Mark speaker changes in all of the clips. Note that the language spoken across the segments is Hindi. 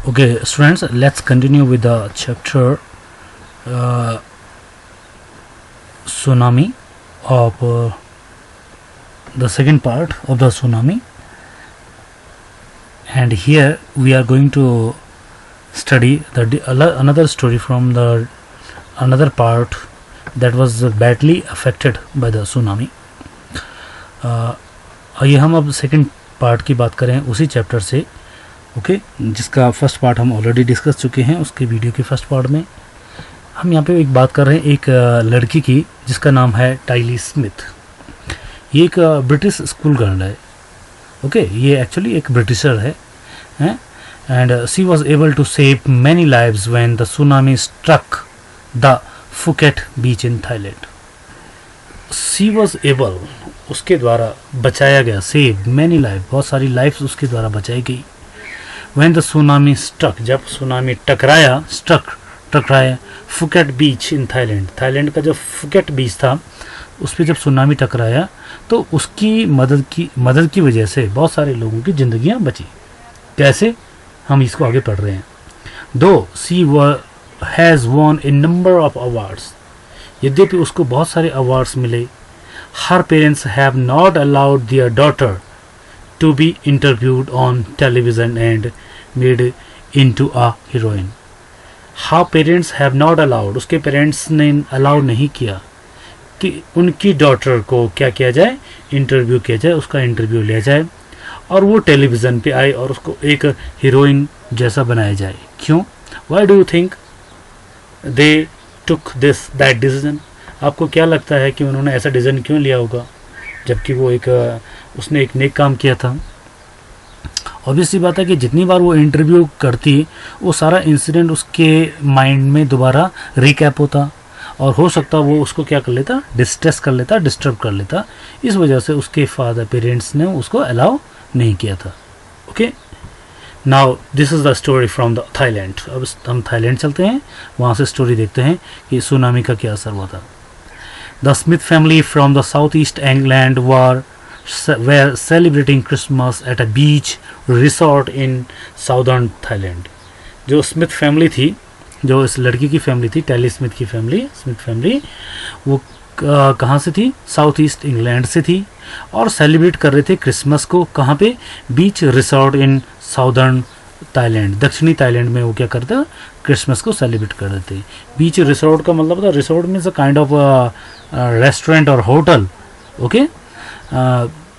Speaker 1: Okay, students, let's continue with the chapter tsunami of the second part of the tsunami, and here we are going to study another story from the another part that was badly affected by the tsunami. आइए हम अब सेकंड पार्ट की बात करें उसी चैप्टर से, ओके, जिसका फर्स्ट पार्ट हम ऑलरेडी डिस्कस चुके हैं उसके वीडियो के फर्स्ट पार्ट में. हम यहाँ पे एक बात कर रहे हैं एक लड़की की जिसका नाम है टाइली स्मिथ. ये एक ब्रिटिश स्कूल गर्ल है, ओके, ये एक्चुअली एक ब्रिटिशर है, and she was able to save many lives when the tsunami struck the Phuket beach in Thailand. She was able, उसके द्वारा बचाया गया, सेव मैनी लाइफ, बहुत सारी लाइफ्स उसके द्वारा बचाई गई. व्हेन द सुनामी स्ट्रक, जब सुनामी टकराया, टकराया Phuket beach in Thailand, Thailand का जो फुकेट बीच था उस पर जब सुनामी टकराया तो उसकी मदद की वजह से बहुत सारे लोगों की ज़िंदगियां बची. कैसे, हम इसको आगे पढ़ रहे हैं. Though she has won a number of awards, यद्यपि उसको बहुत सारे अवार्ड्स मिले. Her parents have not allowed their daughter to be interviewed on television and made into a heroine. How parents have not allowed, उसके पेरेंट्स ने अलाउ नहीं किया कि उनकी डॉटर को क्या किया जाए, इंटरव्यू किया जाए, उसका इंटरव्यू लिया जाए और वो टेलीविज़न पे आए और उसको एक हीरोइन जैसा बनाया जाए. क्यों, why do you think they took that decision? आपको क्या लगता है कि उन्होंने ऐसा डिसीजन क्यों लिया होगा, जबकि वो उसने एक नेक काम किया था. ऑब्वियस सी बात है कि जितनी बार वो इंटरव्यू करती वो सारा इंसिडेंट उसके माइंड में दोबारा रिकैप होता और हो सकता वो उसको क्या कर लेता, डिस्ट्रेस कर लेता, डिस्टर्ब कर लेता. इस वजह से उसके फादर पेरेंट्स ने उसको अलाउ नहीं किया था. Okay, now this is the story from the Thailand. अब हम थाईलैंड चलते हैं, वहाँ से स्टोरी देखते हैं कि सुनामी का क्या असर हुआ था. The Smith family from the south east England were celebrating Christmas at a beach resort in southern Thailand. जो स्मिथ फैमिली थी, जो इस लड़की की फैमिली थी, टैली स्मिथ की फैमिली, स्मिथ फैमिली, वो कहाँ से थी, साउथ ईस्ट इंग्लैंड से थी और सेलिब्रेट कर रहे थे क्रिसमस को. कहाँ पे, बीच रिसोर्ट इन साउदर्न थाईलैंड, दक्षिणी थाईलैंड में वो क्या करते हैं, क्रिसमस को सेलिब्रेट कर रहे थे. बीच रिसोर्ट का मतलब था, resort means a kind of restaurant और होटल, ओके.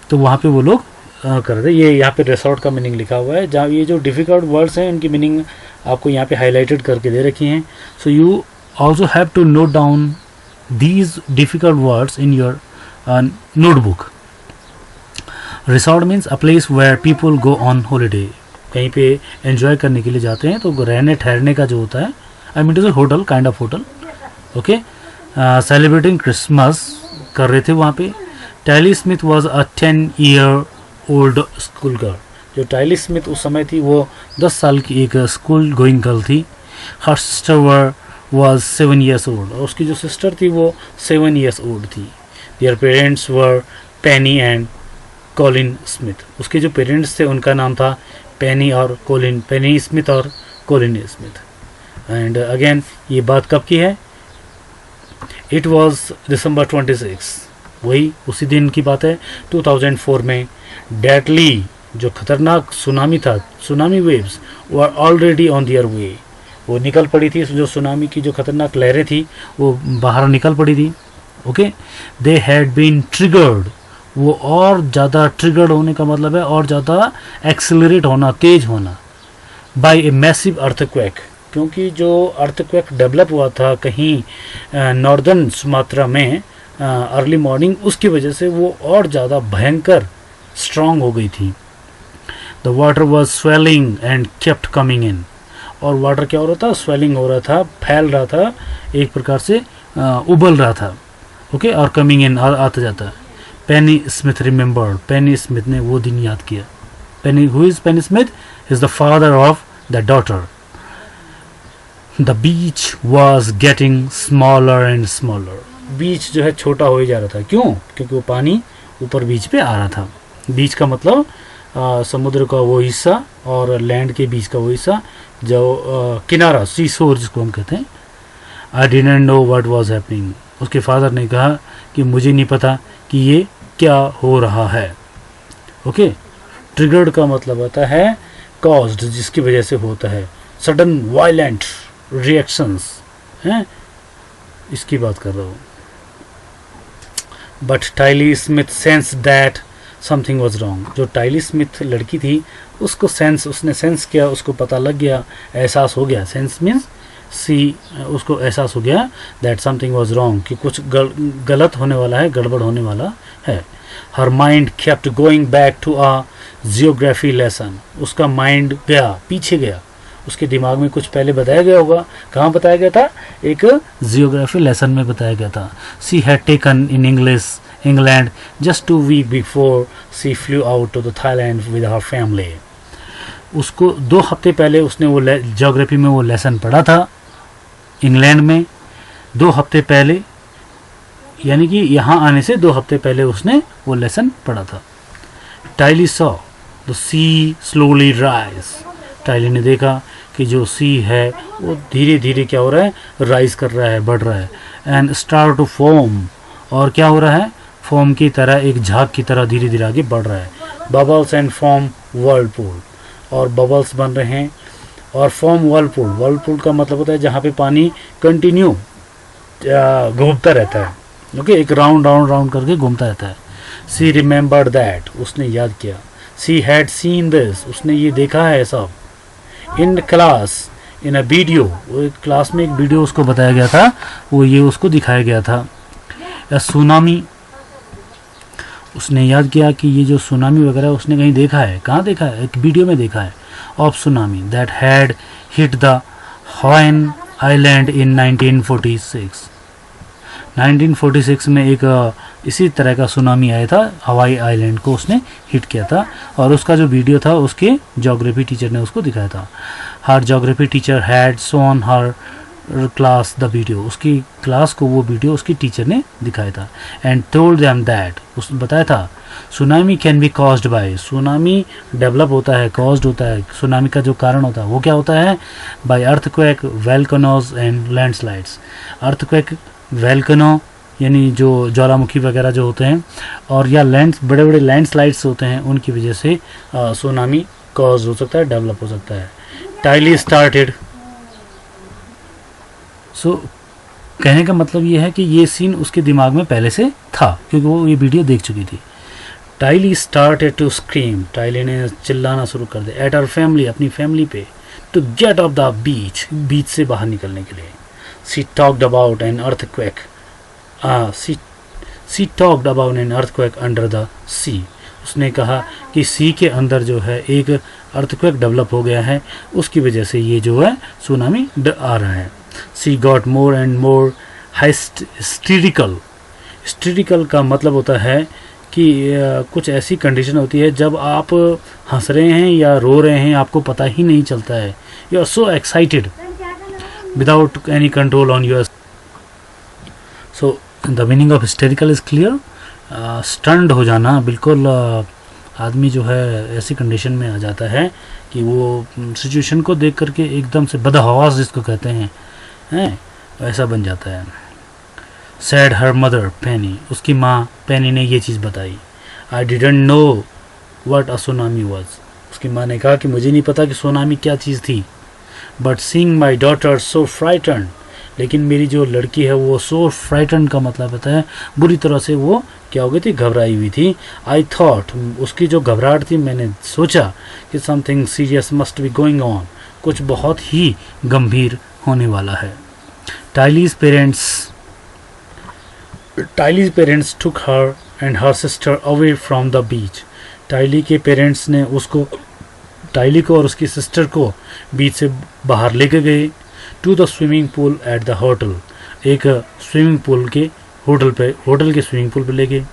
Speaker 1: तो वहाँ पे वो लोग कर रहे थे. ये यहाँ पे रिसोर्ट का मीनिंग लिखा हुआ है, जहाँ ये जो डिफ़िकल्ट वर्ड्स हैं उनकी मीनिंग आपको यहाँ पे हाईलाइटेड करके दे रखी हैं. So you also have to note down these difficult words in your notebook. Resort means a place where people go on holiday, कहीं पे एंजॉय करने के लिए जाते हैं, तो रहने ठहरने का जो होता है, I mean to say hotel, kind of hotel, okay. Celebrating Christmas कर रहे थे वहाँ पे. Tilly Smith was a 10-year-old school girl. जो टाइली स्मिथ उस समय थी वो 10 साल की एक स्कूल गोइंग गर्ल थी. Her sister was 7 years old, और उसकी जो सिस्टर थी वो 7 years old थी. Their parents were Penney and Colin Smith. उसके जो पेरेंट्स थे उनका नाम था पेनी और कॉलिन, पेनी स्मिथ और कॉलिन स्मिथ. एंड अगेन ये बात कब की है, इट वॉज December 26, वही उसी दिन की बात है, 2004 में. डेडली, जो खतरनाक सुनामी था, tsunami waves were already on their way, वो निकल पड़ी थी. जो सुनामी की जो खतरनाक लहरें थी वो बाहर निकल पड़ी थी, okay. They had been triggered, वो और ज़्यादा ट्रिगर्ड होने का मतलब है और ज़्यादा एक्सेलरेट होना, तेज होना, बाय ए मैसिव अर्थक्वेक, क्योंकि जो अर्थक्वेक डेवलप हुआ था कहीं नॉर्दर्न सुमात्रा में अर्ली मॉर्निंग, उसकी वजह से वो और ज़्यादा भयंकर स्ट्रॉन्ग हो गई थी. The water was swelling and kept coming in, और वाटर क्या हो रहा था, स्वेलिंग हो रहा था, फैल रहा था, एक प्रकार से उबल रहा था, ओके, और कमिंग इन, आता जाता. Penny Smith remembered, Penny Smith ने वो दिन याद किया. Penny, who is Penny Smith, is the father of the daughter. The beach was getting smaller and smaller, beach जो है छोटा हो ही जा रहा था. क्यों, क्योंकि वो पानी ऊपर बीच पे आ रहा था. बीच का मतलब समुद्र का वो हिस्सा और लैंड के बीच का वो हिस्सा जो किनारा, सी शोर जिसको हम कहते हैं। I didn't know what was happening. उसके फादर ने कहा कि मुझे नहीं पता कि ये क्या हो रहा है। ओके, ट्रिगर्ड का मतलब होता है कॉज्ड, जिसकी वजह से होता है, सडन वायलेंट रिएक्शंस हैं, इसकी बात कर रहा हूँ। But Tilly Smith sensed that something was wrong. जो टाइली स्मिथ लड़की थी उसको उसने सेंस किया, उसको पता लग गया, एहसास हो गया। सेंस मीन्स उसको एहसास हो गया दैट समथिंग वॉज रॉन्ग, कि कुछ गलत होने वाला है, गड़बड़ होने वाला है। Her mind kept going back to a geography lesson. उसका माइंड गया, पीछे गया, उसके दिमाग में कुछ पहले बताया गया होगा। कहाँ बताया गया था? एक जियोग्राफी लेसन में बताया गया था। She had taken in England just 2 week before she flew out to the Thailand with her family. उसको 2 हफ्ते पहले उसने वो जियोग्राफी में वो लेसन पढ़ा था इंग्लैंड में। 2 हफ्ते पहले, यानी कि यहाँ आने से 2 हफ्ते पहले उसने वो लेसन पढ़ा था। Tilly saw the sea slowly rise. Tilly ने देखा कि जो सी है वो धीरे धीरे क्या हो रहा है, राइज कर रहा है, बढ़ रहा है। एंड स्टार्ट टू फॉर्म, और क्या हो रहा है, फॉर्म की तरह, एक झाग की तरह धीरे धीरे आगे बढ़ रहा है। बबल्स एंड फॉर्म वर्लपूल, और बबल्स बन रहे हैं और फॉर्म वर्लपूल। वर्लपूल का मतलब होता है जहाँ पे पानी कंटिन्यू घूमता रहता है। ओके, एक राउंड करके घूमता रहता है। सी रिमेंबर्ड दैट, उसने याद किया। सी हैड सीन दिस, उसने ये देखा है सब। In class, in a video, वो एक क्लास में एक वीडियो उसको बताया गया था, वो ये उसको दिखाया गया था। या सुनामी, उसने याद किया कि ये जो सुनामी वगैरह उसने कहीं देखा है। कहाँ देखा है? एक वीडियो में देखा है। Of tsunami that had hit the Hawaiian island in 1946। 1946 में एक इसी तरह का सुनामी आया था, हवाई आइलैंड को उसने हिट किया था, और उसका जो वीडियो था उसके ज्योग्राफी टीचर ने उसको दिखाया था। Her geography teacher had shown her class the video, उसकी क्लास को वो वीडियो उसकी टीचर ने दिखाया था। एंड टोल्ड देम दैट, उसने बताया था tsunami can be caused by, tsunami develop होता है, कॉज्ड होता है, सुनामी का जो कारण होता है वो क्या होता है, by earthquake, volcanoes and landslides. Earthquake, volcano यानी जो ज्वालामुखी वगैरह जो होते हैं, और या बड़े बड़े लैंडस्लाइड्स होते हैं, उनकी वजह से सुनामी कॉज हो सकता है, डेवलप हो सकता है। टाइली स्टार्टेड, सो कहने का मतलब ये है कि ये सीन उसके दिमाग में पहले से था, क्योंकि वो ये वीडियो देख चुकी थी। Tilly started to scream, Tilly ने चिल्लाना शुरू कर दिया। एट आवर फैमिली, अपनी फैमिली पे। To get off the beach, beach से बाहर निकलने के लिए। She talked about an earthquake, she talked about an earthquake under the sea. उसने कहा कि सी के अंदर जो है एक अर्थक्वेक डेवलप हो गया है, उसकी वजह से ये जो है सुनामी आ रहा है। She got more and more hysterical. Hysterical का मतलब होता है कि कुछ ऐसी कंडीशन होती है जब आप हंस रहे हैं या रो रहे हैं, आपको पता ही नहीं चलता है। You are so excited without any control on your. So the meaning of hysterical is clear. Stunned हो जाना, बिल्कुल आदमी जो है ऐसी कंडीशन में आ जाता है कि वो सिचुएशन को देख करके एकदम से बदहवास जिसको कहते हैं वैसा बन जाता है। सैड हर मदर पेनी, उसकी माँ पेनी ने ये चीज़ बताई। I didn't know what a tsunami was, उसकी माँ ने कहा कि मुझे नहीं पता कि सुनामी क्या चीज़ थी। But seeing my daughter so frightened, लेकिन मेरी जो लड़की है वो सो फ्राइटन्ड का मतलब होता है बुरी तरह से वो क्या हो गई थी, घबराई हुई थी। आई थॉट, उसकी जो घबराहट थी, मैंने सोचा कि something serious must be going on, कुछ बहुत ही गंभीर होने वाला है। Tilly's parents took her and her sister away from the beach. Tilly के पेरेंट्स ने टाइली को और उसकी सिस्टर को बीच से बाहर लेके गए। To the swimming pool at the hotel, एक स्विमिंग पूल के होटल के स्विमिंग पूल पे ले गए।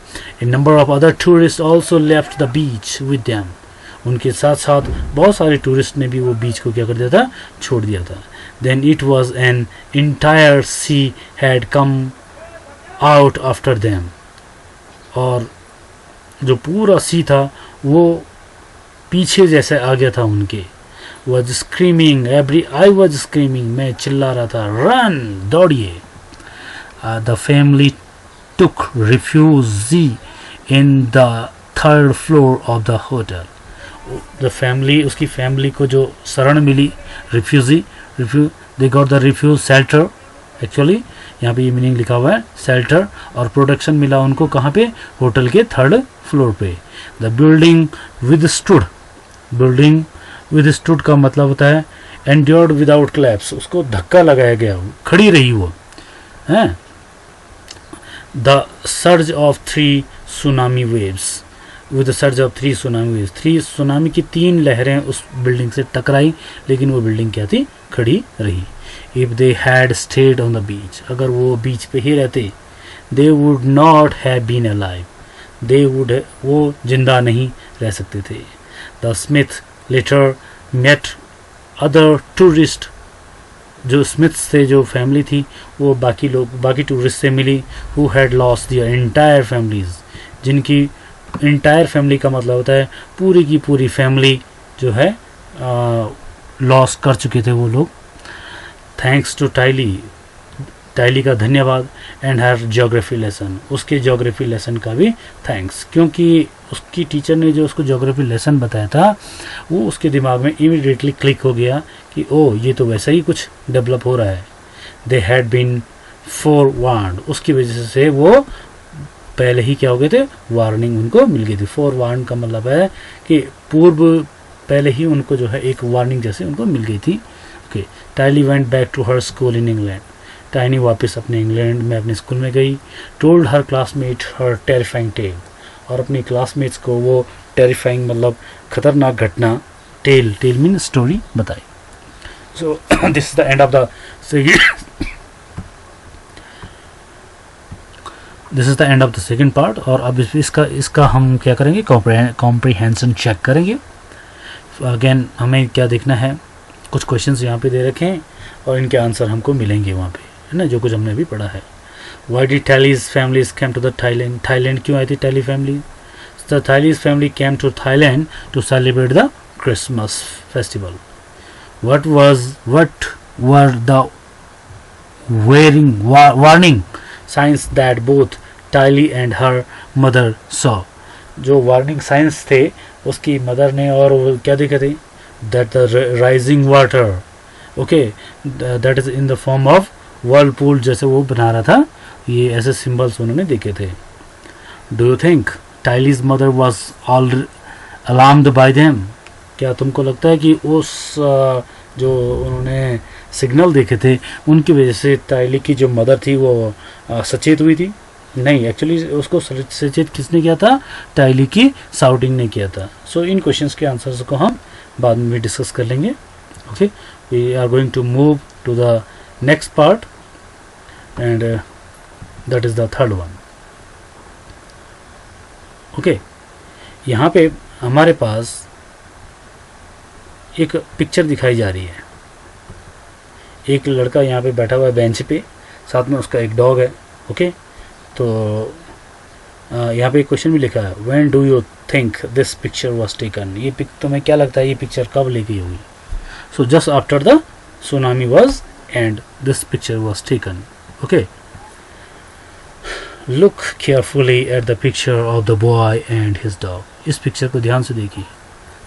Speaker 1: A number of other tourist also left the beach with them, उनके साथ साथ बहुत सारे टूरिस्ट ने भी वो बीच को क्या कर दिया था, छोड़ दिया था। Then it was an entire she had come out after them, और जो पूरा सी था वो पीछे जैसे आ गया था उनके। Was screaming I was screaming, मैं चिल्ला रहा था, रन दौड़िए। The family took refugee in the third floor of the hotel. The family, उसकी फैमिली को जो शरण मिली, refugee, they got the refuge shelter, actually यहाँ पे ये मीनिंग लिखा हुआ है शेल्टर, और प्रोटेक्शन मिला उनको कहाँ पे, होटल के थर्ड फ्लोर पे। द बिल्डिंग विदस्टूड, बिल्डिंग विदस्टूड का मतलब होता है एंड्योर्ड विदाउट क्लैप्स, उसको धक्का लगाया गया, खड़ी रही वो है। The surge of 3 tsunami waves, with the surge of 3 tsunami waves, 3 tsunami की 3 लहरें उस बिल्डिंग से टकराई, लेकिन वो बिल्डिंग क्या थी, खड़ी रही। If they had stayed on the beach, अगर वो बीच पे ही रहते, they would not have been alive, they would, वो जिंदा नहीं रह सकते थे। The Smith later met other tourist, जो स्मिथ से जो फैमिली थी वो बाकी लोग, बाकी टूरिस्ट से मिली, who had lost their entire families, जिनकी इंटायर फैमिली का मतलब होता है पूरी की पूरी फैमिली जो है लॉस कर चुके थे वो लोग। थैंक्स टू टाइली, टाइली का धन्यवाद, एंड हर ज्योग्राफी लेसन, उसके ज्योग्राफी लेसन का भी थैंक्स, क्योंकि उसकी टीचर ने जो उसको ज्योग्राफी लेसन बताया था वो उसके दिमाग में इमीडिएटली क्लिक हो गया कि ओ ये तो वैसा ही कुछ डेवलप हो रहा है। दे हैड बीन फोरवार्न्ड, उसकी वजह से वो पहले ही क्या हो गए थे, वार्निंग उनको मिल गई थी। फोरवार्न का मतलब है कि पूर्व, पहले ही उनको जो है एक वार्निंग जैसे उनको मिल गई थी। Okay, Tilly went back to her school in England, Tilly वापस अपने इंग्लैंड में अपने स्कूल में गई। Told her classmate her terrifying tale, और अपनी क्लासमेट्स को वो टेरिफाइंग मतलब खतरनाक घटना, टेल मीन स्टोरी बताई। So this is the end of the this is the end of the second part. और अब इसका हम क्या करेंगे, कॉम्प्रीहेंशन चेक करेंगे। अगेन हमें क्या देखना है, कुछ क्वेश्चंस यहाँ पे दे रखे हैं और इनके आंसर हमको मिलेंगे वहाँ पे, है ना, जो कुछ हमने अभी पढ़ा है। Why did Tilly's families came to the Thailand, Thailand क्यों आई थी Tilly family? The Tilly's family came to Thailand to celebrate the Christmas festival. what were the warning signs that both Tylee and her mother saw? जो वार्निंग साइंस थे उसकी मदर ने, और वो क्या देखे थे, that the rising water, okay, that is in the form of whirlpool, जैसे वो बना रहा था, ये ऐसे सिंबल्स उन्होंने देखे थे। Do you think Tylee's mother was all alarmed by them? क्या तुमको लगता है कि उस जो उन्होंने सिग्नल देखे थे उनकी वजह से टाइली की जो मदर थी वो सचेत हुई थी? नहीं, एक्चुअली उसको सचेत किसने किया था, टाइली की साउटिंग ने किया था। सो इन क्वेश्चंस के आंसर्स को हम बाद में डिस्कस कर लेंगे। Okay, we are going to move to the next part and that is the third one. Okay, यहाँ पे हमारे पास एक पिक्चर दिखाई जा रही है। एक लड़का यहाँ पे बैठा हुआ है बेंच पे, साथ में उसका एक डॉग है। ओके, तो यहाँ पे एक क्वेश्चन भी लिखा है, when do you think this picture was taken? ये तुम्हें क्या लगता है ये पिक्चर कब ली गई होगी? So just after the tsunami was and this picture was taken. Okay, look carefully at the picture of the boy and his dog. इस पिक्चर को ध्यान से देखिए,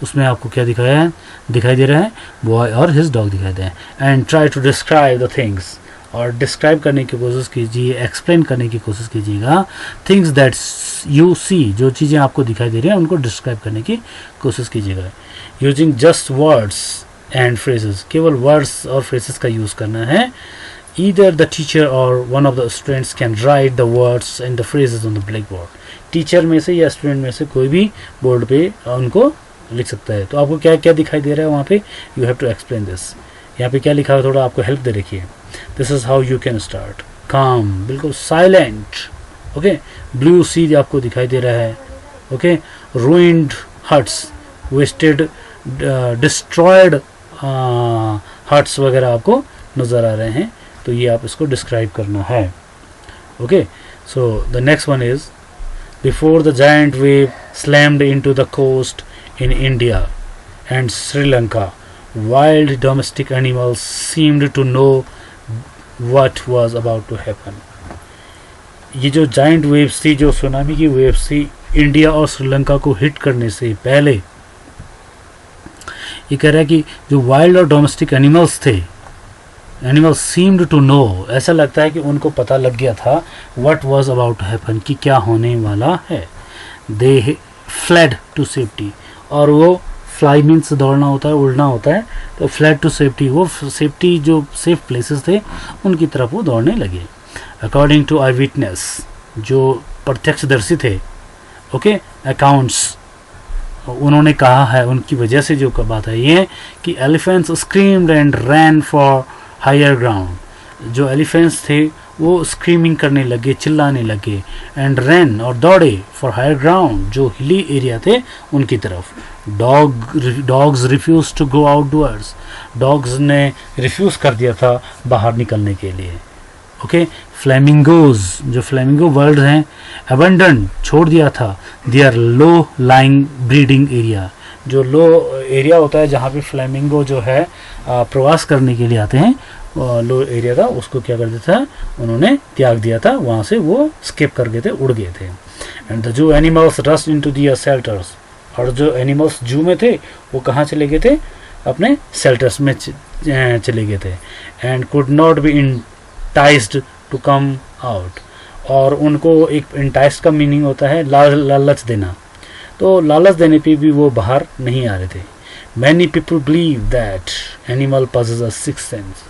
Speaker 1: उसमें आपको क्या दिखाया है, दिखाई दे रहा है बॉय और हिज डॉग दिखाई दे रहे हैं। And try to describe the things, और डिस्क्राइब करने की कोशिश कीजिए, एक्सप्लेन करने की कोशिश कीजिएगा। थिंग्स दैट यू सी, जो चीज़ें आपको दिखाई दे रही हैं उनको डिस्क्राइब करने की कोशिश कीजिएगा। Using just words and phrases, केवल वर्ड्स और फ्रेजेस का यूज़ करना है। ईदर द टीचर और one of the students can write the words and the phrases on the black board. Teacher में से या स्टूडेंट में से कोई भी बोर्ड पे उनको लिख सकता है। तो आपको क्या क्या दिखाई दे रहा है वहाँ पे, you have to explain this. यहाँ पे क्या लिखा है, थोड़ा आपको हेल्प दे रखिए। This is how you can start, काम, बिल्कुल साइलेंट। ओके, ब्लू सी आपको दिखाई दे रहा है। Okay, ruined huts, wasted destroyed huts वगैरह आपको नज़र आ रहे हैं, तो ये आप इसको डिस्क्राइब करना है। Okay, so the next one is, before the giant wave slammed into the coast in India and Sri Lanka, wild domestic animals seemed to know what was about to happen. ये जो जाइंट वेव्स थी, जो सुनामी की वेव्स थी, इंडिया और श्रीलंका को हिट करने से पहले, ये कह रहा है कि जो वाइल्ड और डोमेस्टिक एनिमल्स थे, एनिमल्स सीम्ड टू नो, ऐसा लगता है कि उनको पता लग गया था what was about to happen, कि क्या होने वाला है. दे फ्लेड टू सेफ्टी, और वो फ्लाई मीन्स दौड़ना होता है, उड़ना होता है, तो फ्लेड टू सेफ्टी, वो सेफ्टी जो सेफ प्लेसेस थे उनकी तरफ वो दौड़ने लगे. अकॉर्डिंग टू आई विटनेस, जो प्रत्यक्षदर्शी थे, ओके, अकाउंट्स, उन्होंने कहा है, उनकी वजह से जो बात है ये कि elephants screamed and ran for higher ground. जो एलिफेंट्स थे वो स्क्रीमिंग करने लगे, चिल्लाने लगे, एंड रैन और दौड़े फॉर हायर ग्राउंड, जो हिली एरिया थे उनकी तरफ. Dogs refuse to go outdoors, dogs ने रिफ्यूज कर दिया था बाहर निकलने के लिए. ओके, फ्लेमिंगोज, जो फ्लेमिंगो बर्ड्स हैं, अबंडन, छोड़ दिया था their low lying breeding area. जो लो एरिया होता है जहाँ पे फ्लेमिंगो जो है प्रवास करने के लिए आते हैं, लो एरिया था, उसको क्या कर दिया था, उन्होंने त्याग दिया था, वहाँ से वो स्केप कर गए थे, उड़ गए थे. And the zoo animals rushed into their shelters, और जो एनिमल्स जू में थे वो कहाँ चले गए थे, अपने शेल्टर्स में चले गए थे. And could not be enticed to come out, और उनको एक इंटाइज्ड का मीनिंग होता है लालच देना, तो लालच देने पे भी वो बाहर नहीं आ रहे थे. Many people believe that animal possesses a sixth sense,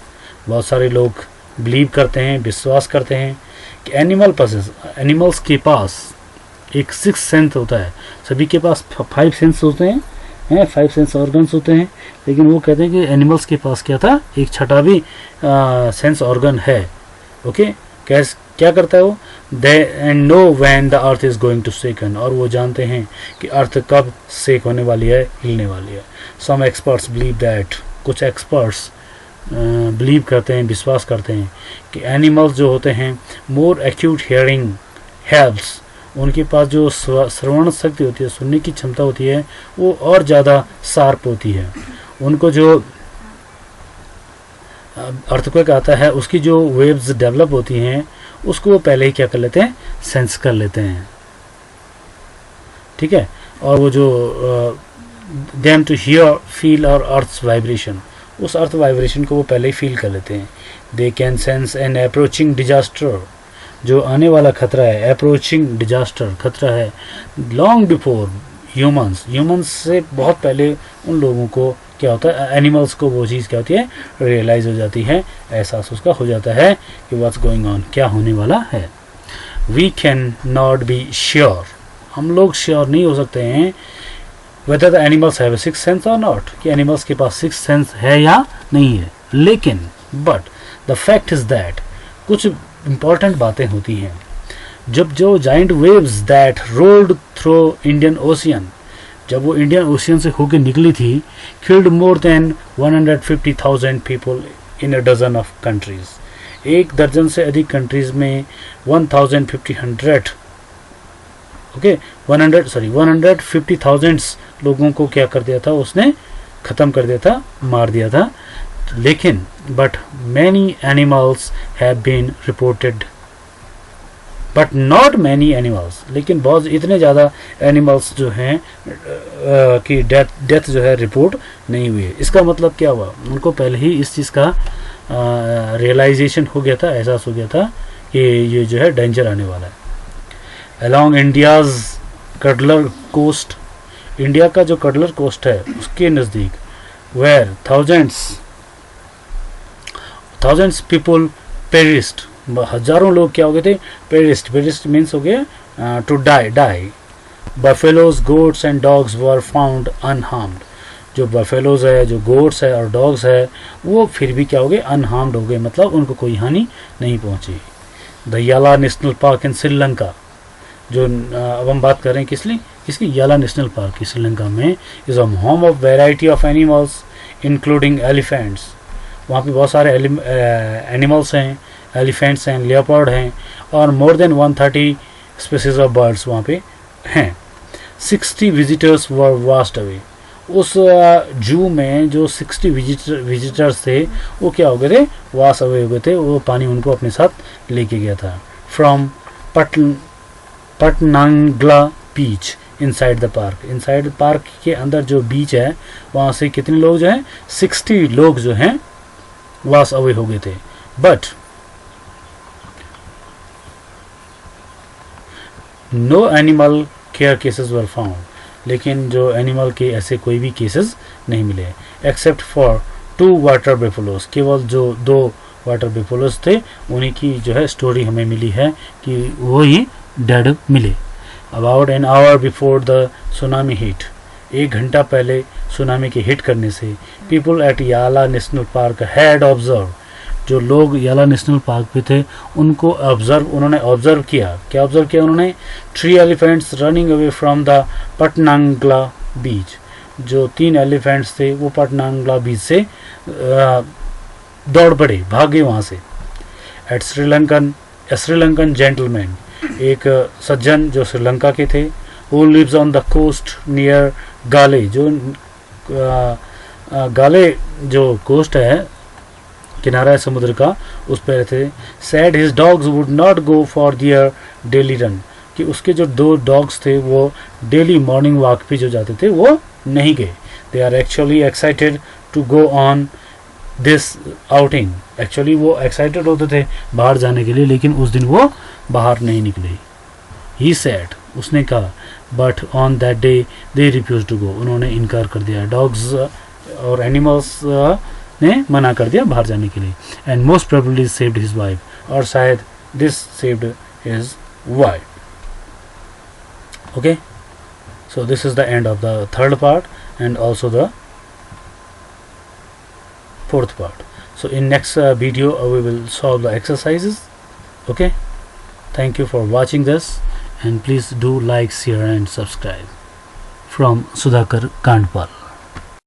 Speaker 1: बहुत सारे लोग बिलीव करते हैं, विश्वास करते हैं कि एनिमल्स के पास एक सिक्स्थ सेंस होता है. सभी के पास 5 सेंस होते हैं, 5 सेंस ऑर्गन्स होते हैं, लेकिन वो कहते हैं कि एनिमल्स के पास क्या था, एक छठा भी सेंस ऑर्गन है. ओके, क्या करता है वो, they and know when the earth is going to shake, और वो जानते हैं कि अर्थ कब सेक होने वाली है, हिलने वाली है. सम एक्सपर्ट्स बिलीव दैट, कुछ एक्सपर्ट्स बिलीव करते हैं, विश्वास करते हैं कि एनिमल्स जो होते हैं मोर एक्यूट हियरिंग हेल्प्स, उनके पास जो श्रवण शक्ति होती है, सुनने की क्षमता होती है, वो और ज़्यादा शार्प होती है. उनको जो अर्थक्वेक आता है उसकी जो वेव्स डेवलप होती हैं उसको वो पहले ही क्या कर लेते हैं, सेंस कर लेते हैं. ठीक है, और वो जो देम टू हियर फील और अर्थ वाइब्रेशन, उस अर्थ वाइब्रेशन को वो पहले ही फील कर लेते हैं. They can sense an approaching disaster, जो आने वाला खतरा है, अप्रोचिंग डिजास्टर खतरा है, लॉन्ग बिफोर ह्यूमंस से बहुत पहले उन लोगों को क्या होता है, एनिमल्स को वो चीज़ क्या होती है, रियलाइज हो जाती है, एहसास उसका हो जाता है कि व्हाट्स गोइंग ऑन, क्या होने वाला है. We can not be sure, हम लोग श्योर नहीं हो सकते हैं whether the animals have a sixth sense or not, कि एनिमल्स के पास सिक्स्थ सेंस है या नहीं है. लेकिन but the fact is that, कुछ इंपॉर्टेंट बातें होती हैं. जब जो giant waves that rolled through Indian Ocean, जब वो इंडियन ओशियन से होकर निकली थी, killed more than 150,000 people in a dozen of countries. 1 दर्जन से अधिक कंट्रीज में 150,000 150,000 लोगों को क्या कर दिया था, उसने ख़त्म कर दिया था, मार दिया था. लेकिन but many animals have been reported, but not many animals, लेकिन बहुत इतने ज़्यादा एनिमल्स जो हैं कि डेथ जो है रिपोर्ट नहीं हुई है. इसका मतलब क्या हुआ, उनको पहले ही इस चीज़ का रियलाइजेशन हो गया था, एहसास हो गया था कि ये जो है डेंजर आने वाला है. अलॉन्ग इंडियाज़ कडलर कोस्ट, इंडिया का जो कडलर कोस्ट है उसके नज़दीक, वेयर थाउजेंड्स पीपल पेरिस्ड, हजारों लोग क्या हो गए थे, पेरिस्ट मीन्स हो गया to die. Buffaloes, goats and dogs were found unharmed, जो बफेलोज है, जो गोट्स है और डॉग्स है, वो फिर भी क्या हो गए, अनहार्म्ड हो गए, मतलब उनको कोई हानि नहीं पहुंची. द याला नेशनल पार्क इन श्रीलंका, जो अब हम बात कर रहे हैं किसकी, याला नेशनल पार्क की श्रीलंका में, is a home of variety of animals including elephants. वहाँ पे बहुत सारे एनिमल्स हैं, एलिफेंट्स हैं, लेपर्ड हैं, और more than 130 species of birds वहाँ पे हैं. 60 विजिटर्स वर वास्ट अवे। उस जू में जो 60 विजिटर्स थे वो क्या हो गए थे, वास अवे हो गए थे, वो पानी उनको अपने साथ लेके गया था। From Patnangala beach inside the park, inside park के अंदर जो बीच है वहाँ से कितने लोग जो हैं, 60 लोग जो हैं वास अवे हो गए थे। But no animal care cases were found, लेकिन जो एनिमल के ऐसे कोई भी केसेस नहीं मिले, एक्सेप्ट फॉर 2 वाटर बेफलोस, केवल जो 2 वाटर बेफलोस थे उन्हीं की जो है स्टोरी हमें मिली है कि वो ही डेड मिले। About an hour before the tsunami hit, 1 घंटा पहले सुनामी के हिट करने से, पीपल एट याला नेशनल पार्क हैड ऑब्जर्व, जो लोग याला नेशनल पार्क पे थे उनको उन्होंने ऑब्जर्व किया। क्या ऑब्जर्व किया उन्होंने, 3 elephants running away from the Patnangala beach, जो 3 एलिफेंट्स थे वो पटनांगला बीच से दौड़ पड़े, भागे वहाँ से। एट श्रीलंकन जेंटलमैन, एक सज्जन जो श्रीलंका के थे, who lives on the coast near Galle, जो गाले जो कोस्ट है, किनारा है समुद्र का, उस पर रहते थे। Said his dogs would not go for their daily run, कि उसके जो 2 डॉग्स थे वो डेली मॉर्निंग वॉक पे जो जाते थे वो नहीं गए। They are actually excited to go on this outing, actually वो एक्साइटेड होते थे बाहर जाने के लिए, लेकिन उस दिन वो बाहर नहीं निकले। ही सैड, उसने कहा, but on that day they refuse to go, उन्होंने इनकार कर दिया, डॉग्स और एनिमल्स ने मना कर दिया बाहर जाने के लिए। And most probably saved his wife, और शायद this saved his wife. Okay, so this is the end of the 3rd part and also the 4th part. So in next video we will solve the exercises. Okay, thank you for watching this, and please do like, share and subscribe. From Sudhakar Kandpal.